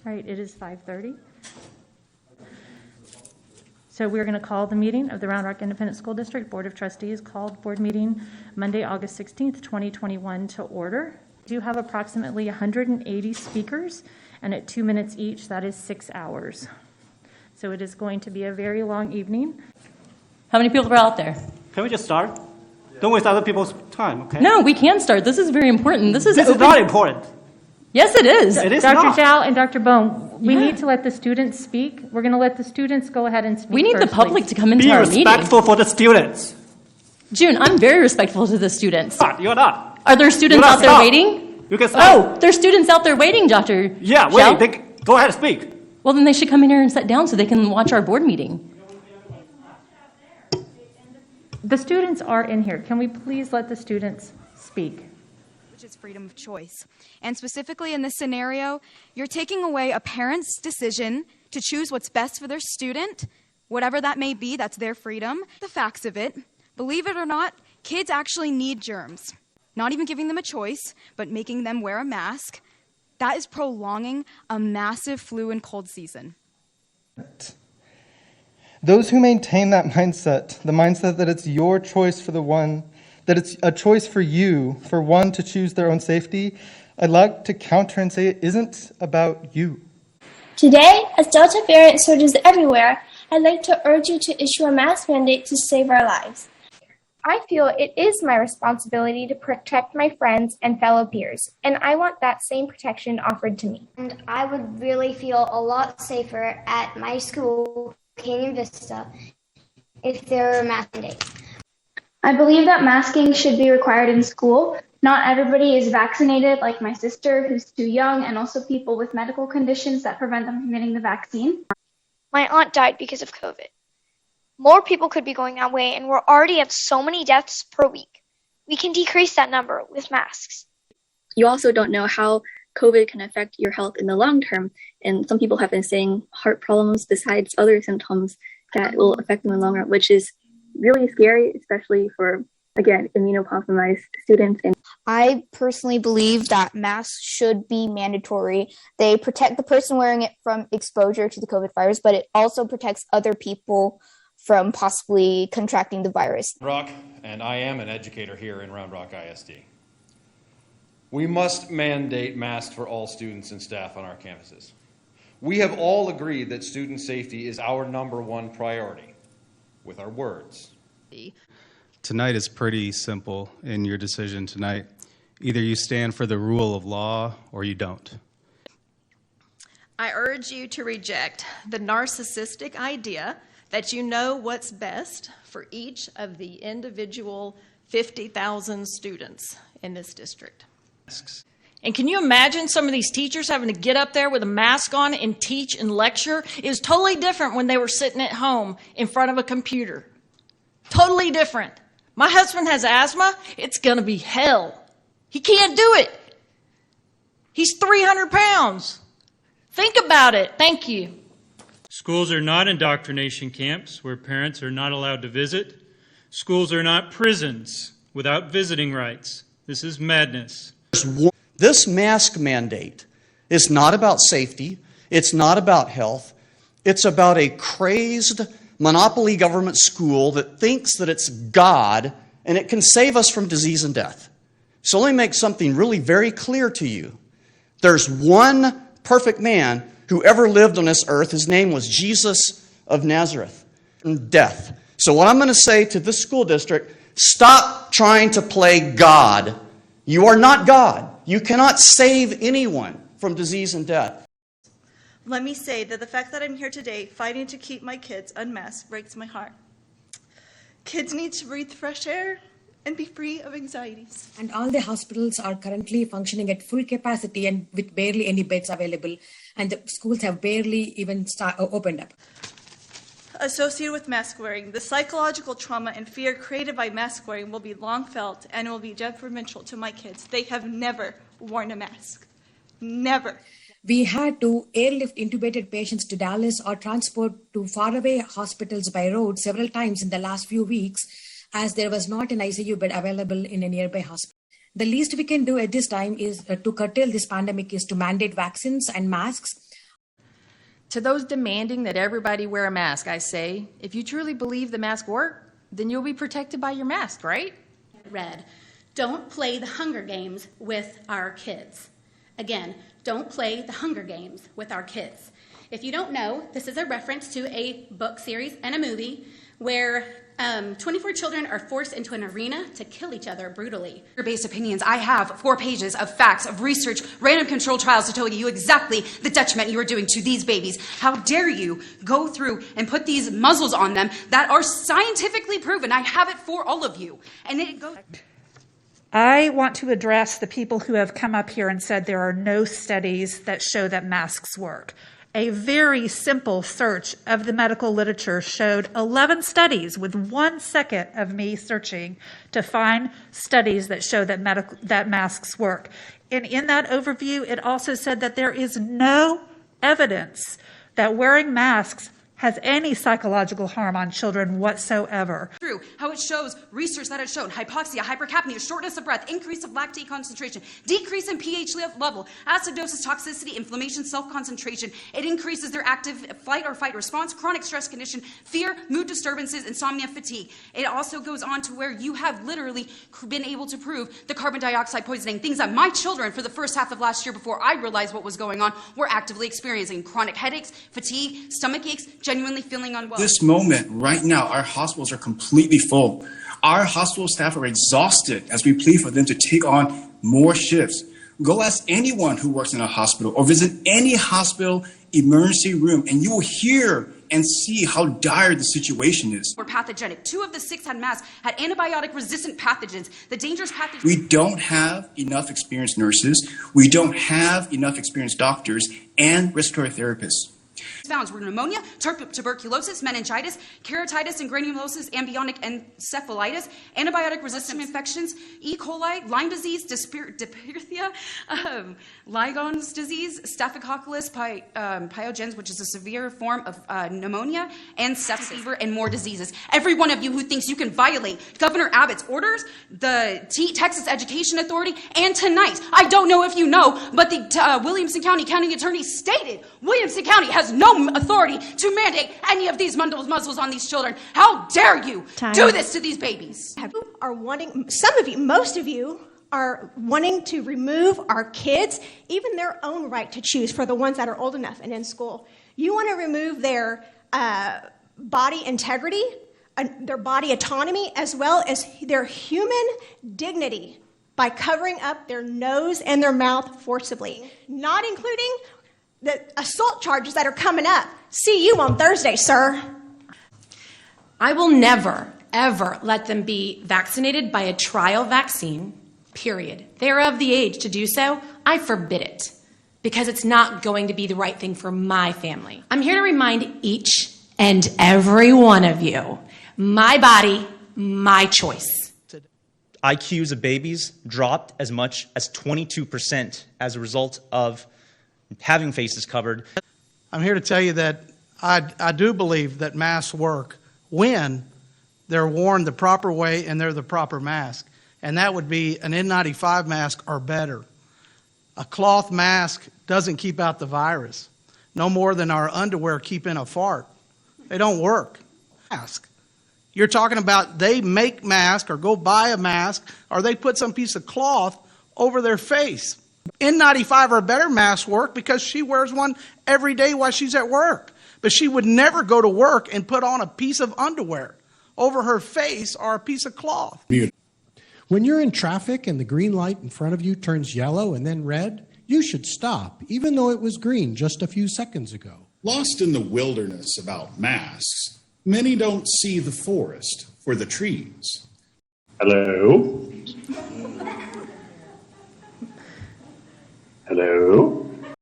All right, it is 5:30. So we're going to call the meeting of the Round Rock Independent School District Board of Trustees, called board meeting Monday, August 16th, 2021 to order. We do have approximately 180 speakers, and at 2 minutes each, that is 6 hours. So it is going to be a very long evening. How many people are out there? Can we just start? Don't waste other people's time, okay? No, we can start. This is very important. This is not important. Yes, it is. It is Dr. not. Zhao and Dr. Bone, we need to let the students speak. We're going to let the students go ahead and speak. We need first, the public please. to come into Be our meeting. respectful for the students. June, I'm very respectful to the students. You're not. Are there students You're out not. there Stop. waiting? You can stop. Oh, there's students out there waiting, Dr. Yeah, Zhao. wait. Go ahead and speak. Well, then they should come in here and sit down so they can watch our board meeting. The students are in here. Can we please let the students speak? Which is freedom of choice. And specifically in this scenario, you're taking away a parent's decision to choose what's best for their student, whatever that may be, that's their freedom. The facts of it, believe it or not, kids actually need germs. Not even giving them a choice, but making them wear a mask. That is prolonging a massive flu and cold season. Those who maintain that mindset, the mindset that it's your choice for the one, that it's a choice for you, for one to choose their own safety, I'd like to counter and say it isn't about you. Today, as Delta variant surges everywhere, I'd like to urge you to issue a mask mandate to save our lives. I feel it is my responsibility to protect my friends and fellow peers, and I want that same protection offered to me. And I would really feel a lot safer at my school, Canyon Vista, if there were mask mandates. I believe that masking should be required in school. Not everybody is vaccinated, like my sister, who's too young, and also people with medical conditions that prevent them from getting the vaccine. My aunt died because of COVID. More people could be going that way, and we're already at so many deaths per week. We can decrease that number with masks. You also don't know how COVID can affect your health in the long term. And some people have been saying heart problems besides other symptoms that will affect them in the long run, which is really scary, especially for, again, immunocompromised students. And I personally believe that masks should be mandatory. They protect the person wearing it from exposure to the COVID virus, but it also protects other people from possibly contracting the virus. Rock, and I am an educator here in Round Rock ISD. We must mandate masks for all students and staff on our campuses. We have all agreed that student safety is our #1 priority, with our words. Tonight is pretty simple in your decision tonight. Either you stand for the rule of law or you don't. I urge you to reject the narcissistic idea that you know what's best for each of the individual 50,000 students in this district. And can you imagine some of these teachers having to get up there with a mask on and teach and lecture? It was totally different when they were sitting at home in front of a computer. Totally different. My husband has asthma. It's going to be hell. He can't do it. He's 300 pounds. Think about it. Thank you. Schools are not indoctrination camps where parents are not allowed to visit. Schools are not prisons without visiting rights. This is madness. This mask mandate is not about safety. It's not about health. It's about a crazed monopoly government school that thinks that it's God and it can save us from disease and death. So let me make something really very clear to you. There's one perfect man who ever lived on this earth. His name was Jesus of Nazareth. Death. So what I'm going to say to this school district, stop trying to play God. You are not God. You cannot save anyone from disease and death. Let me say that the fact that I'm here today fighting to keep my kids unmasked breaks my heart. Kids need to breathe fresh air and be free of anxieties. And all the hospitals are currently functioning at full capacity and with barely any beds available. And the schools have barely even opened up. Associated with mask wearing, the psychological trauma and fear created by mask wearing will be long felt and will be detrimental to my kids. They have never worn a mask. Never. We had to airlift intubated patients to Dallas or transport to faraway hospitals by road several times in the last few weeks, as there was not an ICU bed available in a nearby hospital. The least we can do at this time is to curtail this pandemic is to mandate vaccines and masks. To those demanding that everybody wear a mask, I say, if you truly believe the mask work, then you'll be protected by your mask, right? Read, don't play the Hunger Games with our kids. Again, don't play the Hunger Games with our kids. If you don't know, this is a reference to a book series and a movie where 24 children are forced into an arena to kill each other brutally. Based opinions, I have 4 pages of facts, of research, random controlled trials to tell you exactly the detriment you are doing to these babies. How dare you go through and put these muzzles on them that are scientifically proven? I have it for all of you. And it goes... I want to address the people who have come up here and said there are no studies that show that masks work. A very simple search of the medical literature showed 11 studies with 1 second of me searching to find studies that show that masks work. And in that overview, it also said that there is no evidence that wearing masks has any psychological harm on children whatsoever. True, how it shows research that has shown hypoxia, hypercapnia, shortness of breath, increase of lactate concentration, decrease in pH level, acidosis, toxicity, inflammation, self-concentration. It increases their active flight or fight response, chronic stress condition, fear, mood disturbances, insomnia, fatigue. It also goes on to where you have literally been able to prove the carbon dioxide poisoning, things that my children for the first half of last year before I realized what was going on were actively experiencing. Chronic headaches, fatigue, stomach aches, genuinely feeling unwell. This moment, right now, our hospitals are completely full. Our hospital staff are exhausted as we plead for them to take on more shifts. Go ask anyone who works in a hospital or visit any hospital emergency room and you will hear and see how dire the situation is. Were pathogenic. 2 of the 6 had masks, had antibiotic-resistant pathogens. The dangerous pathogens... We don't have enough experienced nurses. We don't have enough experienced doctors and respiratory therapists. Found were pneumonia, tuberculosis, meningitis, keratitis and granulosis, ambionic encephalitis, antibiotic-resistant infections, E. coli, Lyme disease, diphtheria, Lygon's disease, Staphylococcus pyogenes, which is a severe form of pneumonia, and sepsis, fever, and more diseases. Every one of you who thinks you can violate Governor Abbott's orders, the Texas Education Authority, and tonight, I don't know if you know, but the Williamson County Attorney stated Williamson County has no authority to mandate any of these muzzles on these children. How dare you do this to these babies? Are wanting, some of you, most of you, are wanting to remove our kids, even their own right to choose for the ones that are old enough and in school. You want to remove their body integrity, their body autonomy, as well as their human dignity by covering up their nose and their mouth forcibly, not including the assault charges that are coming up. See you on Thursday, sir. I will never, ever let them be vaccinated by a trial vaccine, period. They are of the age to do so. I forbid it because it's not going to be the right thing for my family. I'm here to remind each and every one of you, my body, my choice. IQs of babies dropped as much as 22% as a result of having faces covered. I'm here to tell you that I do believe that masks work when they're worn the proper way and they're the proper mask. And that would be an N95 mask or better. A cloth mask doesn't keep out the virus, no more than our underwear keep in a fart. They don't work. Mask. You're talking about they make masks or go buy a mask or they put some piece of cloth over their face. N95 or better masks work because she wears one every day while she's at work. But she would never go to work and put on a piece of underwear over her face or a piece of cloth. When you're in traffic and the green light in front of you turns yellow and then red, you should stop, even though it was green just a few seconds ago. Lost in the wilderness about masks, many don't see the forest for the trees. Hello? Hello?